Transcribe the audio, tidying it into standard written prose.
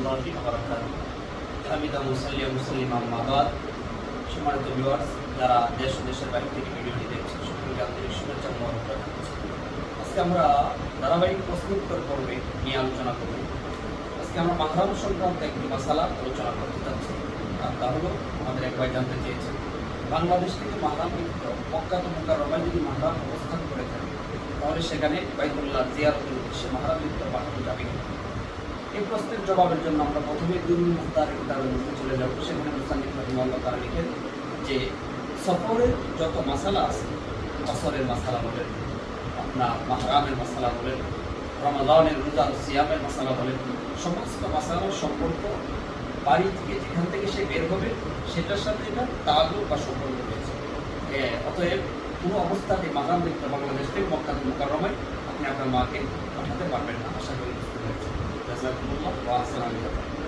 রাহমাতুল্লাহি ওয়া বারাকাতুহু। হামিদা মুসাল্লি ওয়া মুসাল্লিমা আম্মা বাদ। সম্মানিত ভিউয়ার্স, যারা দেশ ও দেশের বাইরে থেকে ভিডিওটি দেখছেন, সকলকে আন্তরিক শুভেচ্ছা ও মোবারকবাদ জানাচ্ছি। আজকে আমরা ধারাবাহিক প্রশ্নোত্তর পর্বে নিয়ে আলোচনা করব। আজকে আমরা মাহরাম সংক্রান্ত একটি মাসালা আলোচনা করতে যাচ্ছি। আর তা হলো, আমাদের এক ভাই জানতে চেয়েছেন, বাংলাদেশ থেকে মাহরাম ব্যতীত মক্কা ও মুকাররমায় যদি মাহরাম অবস্থান করে থাকে, তাহলে সেখানে বাইতুল্লাহ জিয়ারতের উদ্দেশ্যে মাহরাম ব্যতীত পাঠানো যাবে কিনা? এই প্রশ্নের জবাবের জন্য আমরা প্রথমে দুরুল মুখতারের কিতাবের মধ্যে চলে যাব। সেখানে মুসান্নিফ রাহিমাহুল্লাহ তাআলা লিখেন যে সফরের যত মাসালা আছে, আসরের মাসালা বলেন, আপনার মাহরামের মাসালা বলেন, রমাদানের রোজা ও সিয়ামের মাসালা বলেন, সমস্ত মাসালার সম্পর্ক বাড়ি থেকে যেখান থেকে সে বের হবে সেটার সাথে এটা তাআল্লুক বা সম্পর্ক রয়েছে। অতএব কোনো অবস্থাতে মাহরাম ব্যতীত বাংলাদেশ থেকে মক্কা মুকাররমায় আপনি আপনার মাকে পাঠাতে পারবেন না। আশা করি বুঝতে পেরেছেন। জাযাকুমুল্লাহ ওয়া আহসানা আলাইকুম।